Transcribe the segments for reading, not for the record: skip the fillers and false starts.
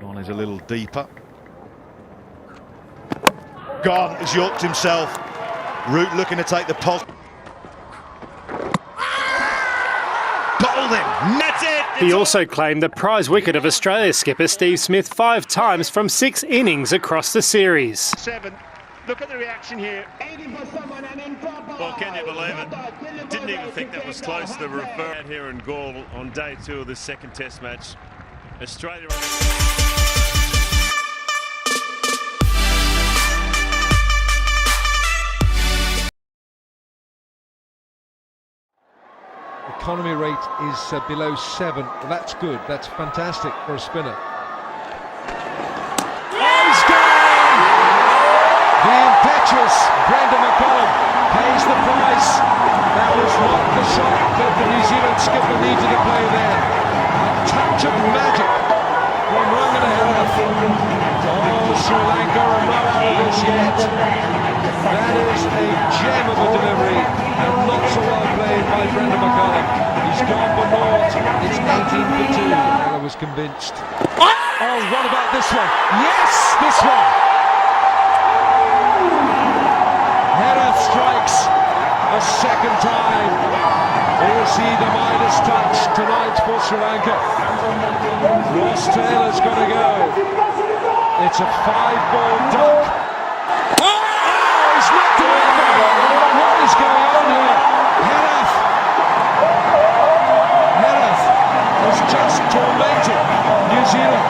One is a little deeper. Gone, he's yorked himself. Root looking to take the pos. Bowled him, that's it! He also claimed the prize wicket of Australia skipper Steve Smith 5 times from 6 innings across the series. 7. Look at the reaction here. Well, can you believe it? Didn't even think that was close to the refer here in Gaul on day 2 of this second test match. Australia. Economy rate is below 7. Well, that's good. That's fantastic for a spinner. Oh, he's gone! The impetuous Brendan McCullum pays the price. That was not the shot that the New Zealand skipper needed to play there. A touch of magic from Rangana Herath. Oh, Sri Lanka are not out of this yet. That is a gem of a delivery, and not so well played by Brendan McCullum. He's gone for naught. It's 18 for 2. I was convinced. Oh, what about this one? Yes, this one. Herath strikes a second time. Is he the Midas touch tonight for Sri Lanka? Ross Taylor's got to go. It's a 5-ball duck. What is going on here? Herath has just tormented New Zealand.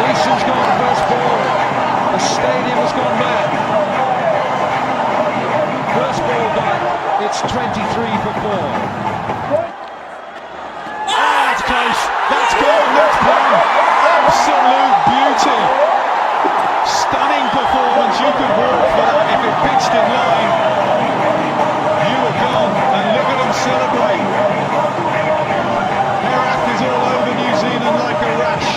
Nation's gone first ball. The stadium has gone mad. First ball back. It's 23 for 4. That's close. That's gone. That's gone. Absolute beauty. Stunning performance. You could walk for that if it pitched in line. You were gone, and look at them celebrate. Herath is all over New Zealand like a rash.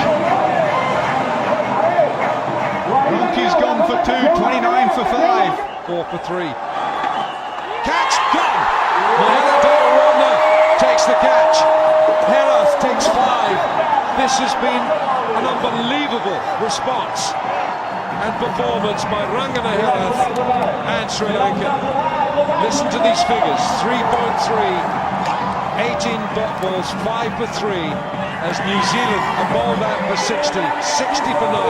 Ronke's gone for 2, 29 for 5. 4 for 3. Catch, gone! Rangana takes the catch. Herath takes 5. This has been an unbelievable response and performance by Rangana Herath and Sri Lanka. Listen to these figures: 3.3, 18 dot balls, 5 for 3, as New Zealand are bowled out for 60, 60 for 9.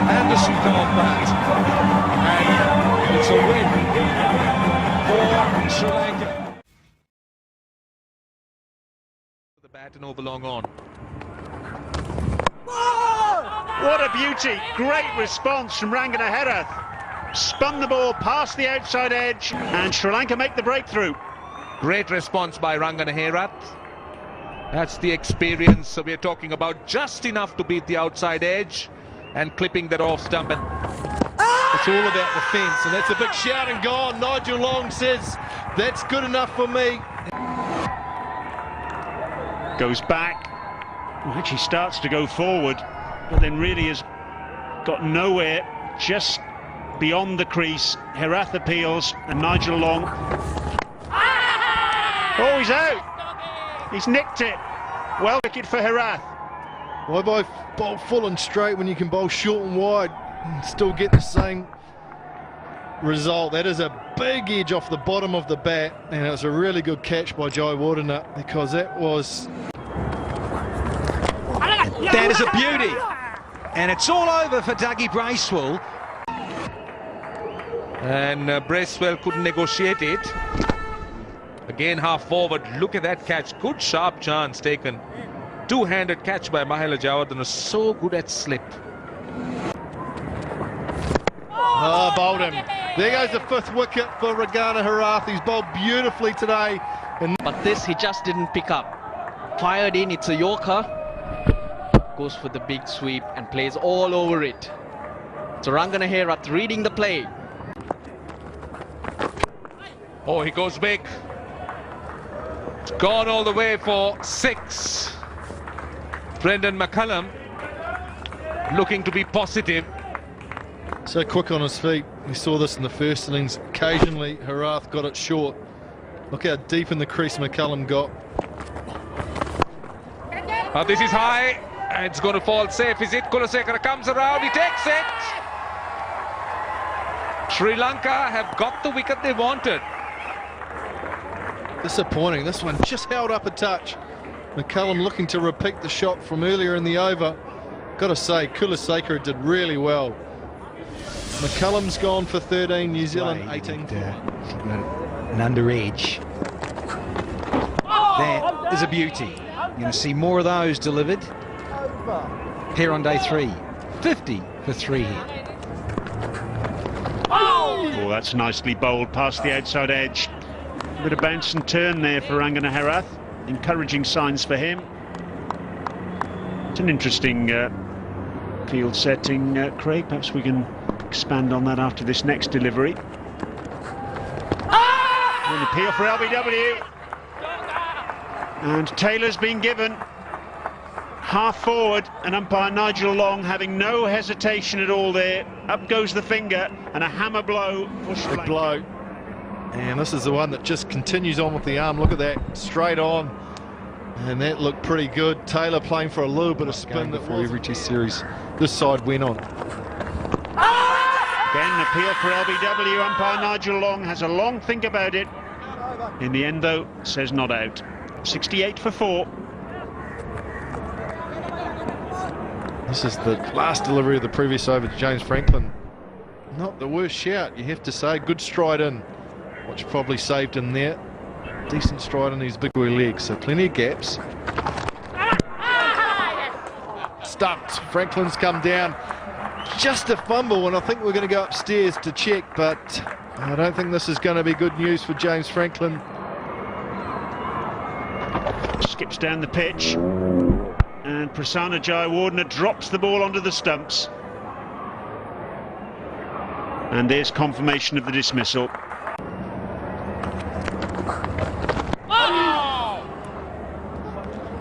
Anderson can't bat, and it's a win for Sri Lanka. The bat and all belong on. What a beauty. Great response from Rangana Herath. Spun the ball past the outside edge, and Sri Lanka make the breakthrough. Great response by Rangana Herath. That's the experience. So we're talking about just enough to beat the outside edge and clipping that off stump. And it's all about the fence, and that's a big shout and gone. Nigel Long says, that's good enough for me. Goes back. Well, actually starts to go forward, but then really has got nowhere, just beyond the crease. Herath appeals, and Nigel Long. Oh, he's out! He's nicked it. Well, wicket for Herath. Why bowl full and straight when you can bowl short and wide and still get the same result? That is a big edge off the bottom of the bat, and it was a really good catch by Jai Wardenut, because that was... That is a beauty, and it's all over for Dougie Bracewell. And Bracewell couldn't negotiate it. Again half forward. Look at that catch. Good sharp chance taken. Two-handed catch by Mahela Jayawardene. Was so good at slip. Oh, bowled him. There goes the 5th wicket for Rangana Herath. He's bowled beautifully today. But this he just didn't pick up. Fired in, it's a Yorker. Goes for the big sweep and plays all over it. So Rangana Herath reading the play. Oh, he goes big. It's gone all the way for 6. Brendan McCullum looking to be positive. So quick on his feet. We saw this in the first innings. Occasionally, Herath got it short. Look how deep in the crease McCullum got. This is high. It's going to fall safe. Is it? Kulasekara comes around. He takes it. Sri Lanka have got the wicket they wanted. Disappointing. This one just held up a touch. McCullum looking to repeat the shot from earlier in the over. Got to say, Kulasekara did really well. McCullum's gone for 13, New Zealand 18. An under edge. That is a beauty. You're going to see more of those delivered here on day 3. 50 for 3 here. Oh, that's nicely bowled past the outside edge. A bit of bounce and turn there for Rangana Herath. Encouraging signs for him. It's an interesting field setting, Craig. Perhaps we can expand on that after this next delivery. An appeal for LBW. And Taylor's been given half forward, and umpire Nigel Long having no hesitation at all there. Up goes the finger, and a hammer blow for Sri Lanka. Blow. And this is the one that just continues on with the arm. Look at that, straight on. And that looked pretty good. Taylor playing for a little bit of spin that for every Test series this side went on. Again, an appeal for LBW. Umpire Nigel Long has a long think about it. In the end, though, says not out. 68 for 4. This is the last delivery of the previous over to James Franklin. Not the worst shout, you have to say. Good stride in, which probably saved him there. Decent stride on his big boy legs, so plenty of gaps. Stumped. Franklin's come down. Just a fumble, and I think we're going to go upstairs to check, but I don't think this is going to be good news for James Franklin. Skips down the pitch, and Prasanna Jayawardena drops the ball onto the stumps. And there's confirmation of the dismissal.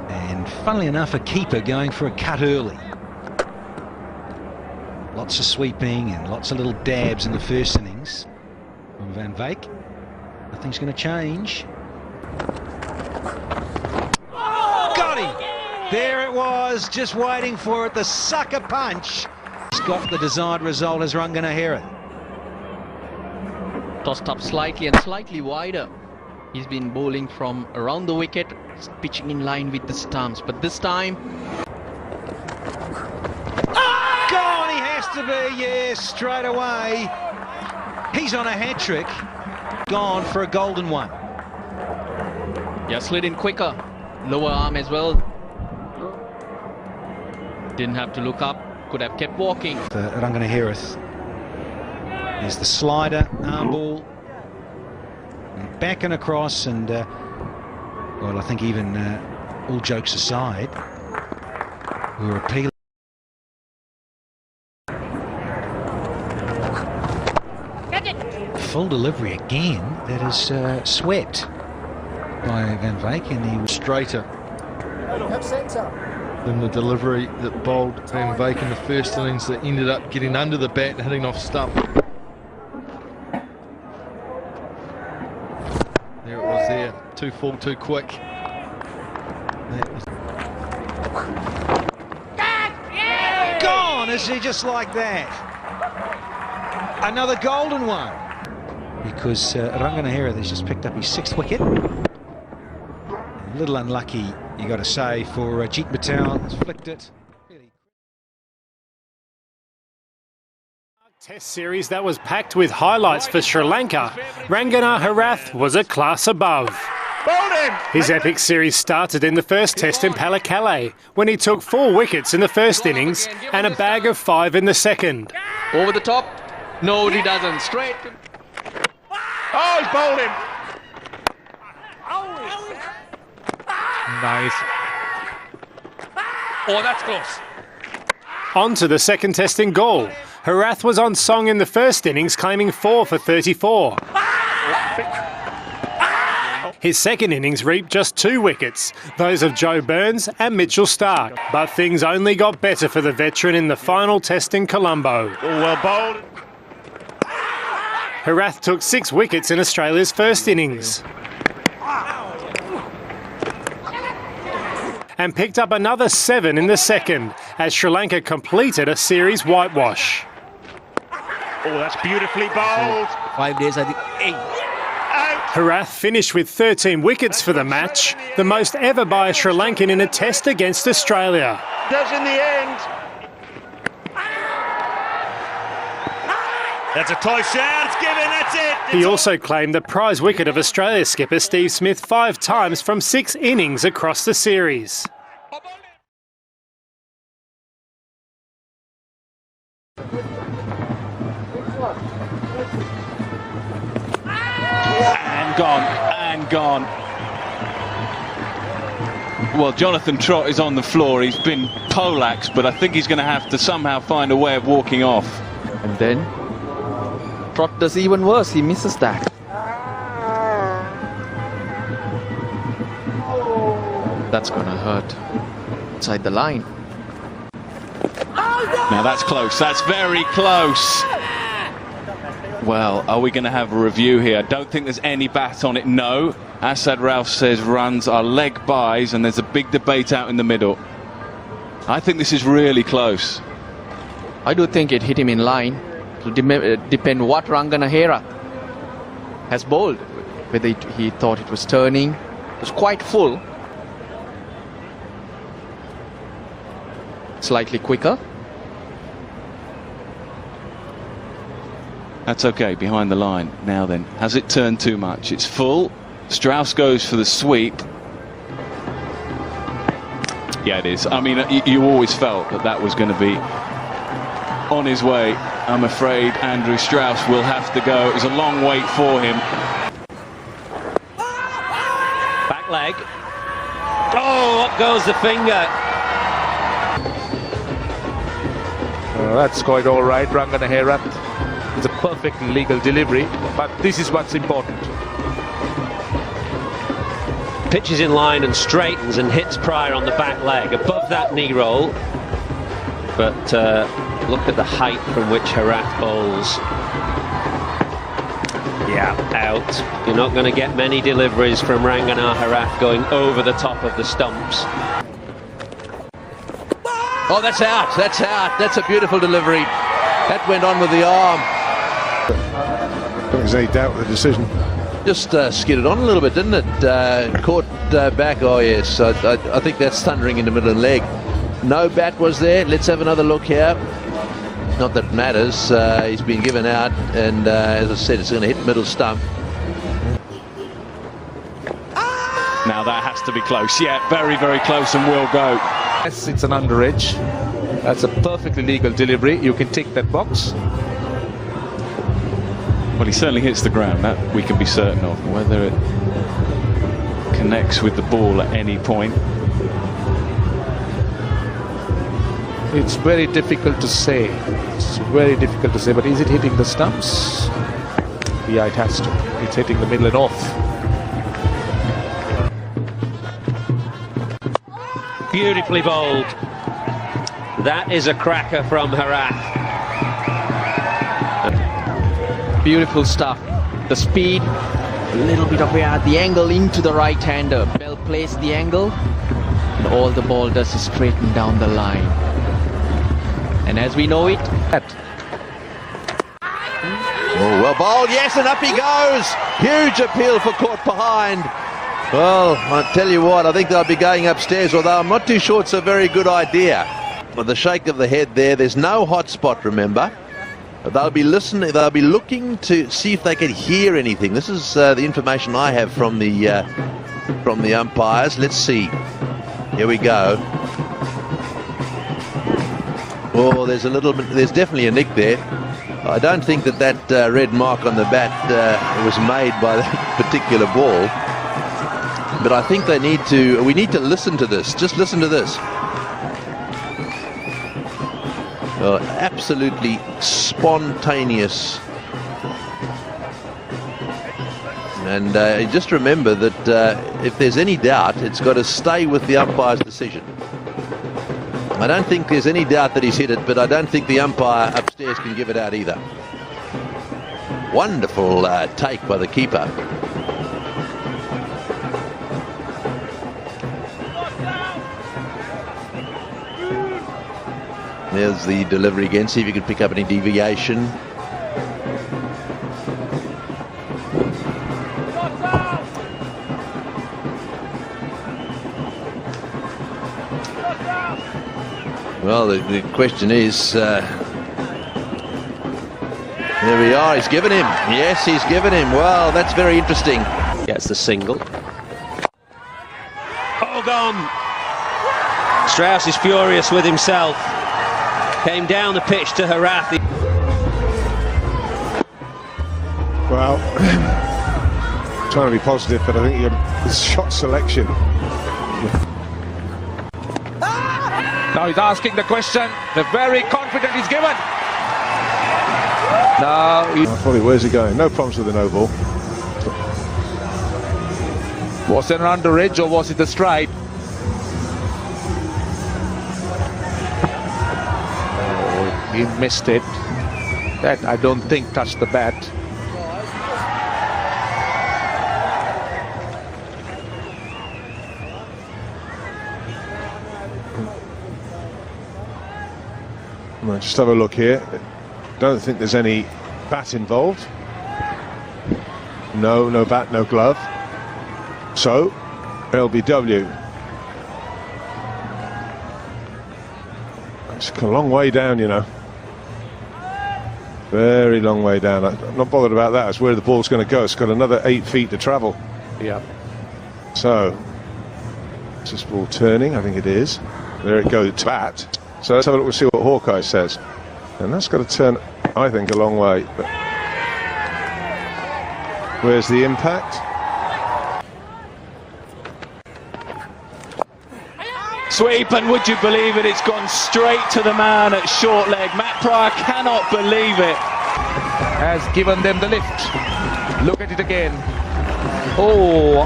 And funnily enough, a keeper going for a cut early. Lots of sweeping and lots of little dabs in the first innings from Van Wyk. Nothing's going to change. Got him! There it was, just waiting for it, the sucker punch. He's got the desired result as Rangana Herath. Tossed up slightly and slightly wider. He's been bowling from around the wicket, pitching in line with the stumps, but this time... Gone, he has to be, yes, straight away. He's on a hat-trick. Gone for a golden one. Yeah, slid in quicker. Lower arm as well. Didn't have to look up, could have kept walking. Rangana Herath. There's the slider, arm ball. And back and across, and well, I think even all jokes aside, we were appealing. Full delivery again. That is swept by Van Wyk, and he was Straighter than the delivery that bowled Van Wyk in the first innings that ended up getting under the bat and hitting off stump. There it was there. Too full, too quick. gone, is he, just like that? Another golden one. Because Rangana Herath has just picked up his 6th wicket. A little unlucky, you got to say, for Jeet Patel. Has flicked it. Test series that was packed with highlights for Sri Lanka. Rangana Herath was a class above. His epic series started in the first test in Palakkale, when he took 4 wickets in the first innings and a bag of 5 in the second. Over the top. No, he doesn't. Straight. Oh, he's bowled him. Nice. Oh, that's close. On to the second test in Gaul. Herath was on song in the first innings, claiming 4 for 34. His second innings reaped just 2 wickets, those of Joe Burns and Mitchell Starc. But things only got better for the veteran in the final test in Colombo. Oh, well bowled. Herath took 6 wickets in Australia's first innings. and picked up another 7 in the second as Sri Lanka completed a series whitewash. Oh, that's beautifully bowled. 5 days, I think. 8. Herath finished with 13 wickets for the match, the most ever by a Sri Lankan in a test against Australia. Does in the end. That's a close shot, it's given, that's it. He also claimed the prize wicket of Australia skipper Steve Smith 5 times from 6 innings across the series. And gone. Well, Jonathan Trott is on the floor. He's been poleaxed, but I think he's going to have to somehow find a way of walking off. And then Trott does even worse, he misses that. That's gonna hurt. Inside the line. Now that's close, that's very close. Well, are we going to have a review here? I don't think there's any bat on it, no. Asad Ralph says runs are leg buys, and there's a big debate out in the middle. I think this is really close. I do think it hit him in line. It will depend what Rangana Herath has bowled. Whether he thought it was turning. It was quite full. Slightly quicker. That's okay, behind the line. Now then, has it turned too much? It's full. Strauss goes for the sweep. Yeah, it is. I mean, you always felt that that was going to be on his way. I'm afraid Andrew Strauss will have to go. It was a long wait for him. Back leg. Oh, up goes the finger. That's quite all right, Rangana Herath. It's a perfect legal delivery, but this is what's important. Pitches in line and straightens and hits Pryor on the back leg, above that knee roll. But look at the height from which Herath bowls. Yeah, out. You're not going to get many deliveries from Rangana Herath going over the top of the stumps. Oh, that's out, that's out. That's a beautiful delivery. That went on with the arm. I don't think there's any doubt with the decision. Just skidded on a little bit, didn't it? Caught back, oh yes. I think that's thundering in the middle of the leg. No bat was there. Let's have another look here. Not that it matters. He's been given out, and as I said, it's going to hit middle stump. Now that has to be close. Yeah, very, very close, and will go. Yes, it's an under edge. That's a perfectly legal delivery. You can tick that box. Well, he certainly hits the ground, that we can be certain of. Whether it connects with the ball at any point. It's very difficult to say. It's very difficult to say, but is it hitting the stumps? Yeah, it has to. It's hitting the middle and off. Beautifully bowled. That is a cracker from Herath. Beautiful stuff. The speed, a little bit of the angle into the right-hander. Bell placed the angle, and all the ball does is straighten down the line. And as we know it, Oh, well bowled, yes, and up he goes. Huge appeal for caught behind. Well, I tell you what, I think they'll be going upstairs, although I'm not too sure it's a very good idea. With the shake of the head there's no hot spot, remember. They'll be listening, they'll be looking to see if they can hear anything. This is the information I have from the umpires. Let's see. Here we go. Oh, there's a little bit, there's definitely a nick there. I don't think that red mark on the bat was made by that particular ball. But I think we need to listen to this. Just listen to this. Absolutely spontaneous. And just remember that if there's any doubt, it's got to stay with the umpire's decision. I don't think there's any doubt that he's hit it, but I don't think the umpire upstairs can give it out either. Wonderful take by the keeper. There's the delivery again. See if you can pick up any deviation. Well, the question is, there we are, he's given him. Yes, he's given him. Well, that's very interesting. Gets the single. Oh, gone. Strauss is furious with himself. Came down the pitch to Herath. Well, trying to be positive, but I think your shot selection. Now he's asking the question. They're very confident he's given. Now where's he going? No problems with the no ball. was it an under edge or was it a stride? Oh, he missed it. That I don't think touched the bat. Well, just have a look here. Don't think there's any bat involved. No bat, no glove. So, LBW. It's a long way down, you know. Very long way down. I'm not bothered about that. It's where the ball's going to go. It's got another 8 feet to travel. Yeah. So, is this ball turning? I think it is. There it goes, to bat. So let's have a look and see what Hawkeye says. And that's got to turn, I think, a long way. But where's the impact? Sweep, and would you believe it, it's gone straight to the man at short leg. Matt Pryor cannot believe it. Has given them the lift. Look at it again. Oh,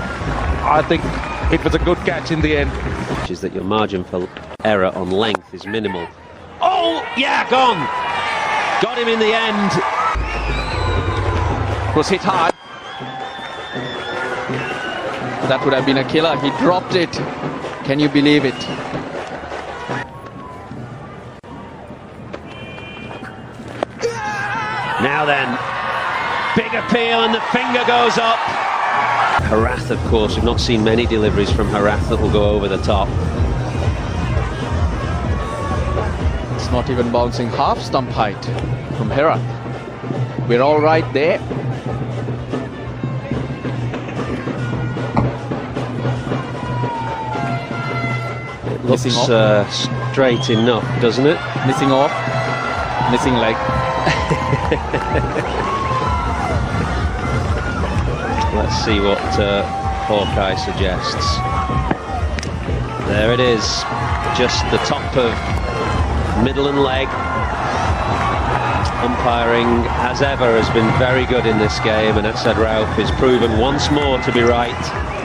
I think it was a good catch in the end. Which is that your margin for error on length is minimal. Oh, yeah, gone. Got him in the end. Was hit hard. That would have been a killer. He dropped it. Can you believe it? Now then, big appeal and the finger goes up. Herath, of course, we've not seen many deliveries from Herath that will go over the top. It's not even bouncing half stump height from Herath. We're all right there. It looks straight enough, doesn't it? Missing off, missing leg. Let's see what Hawkeye suggests. There it is, just the top of middle and leg. Umpiring, as ever, has been very good in this game, and Asad Rauf is proven once more to be right.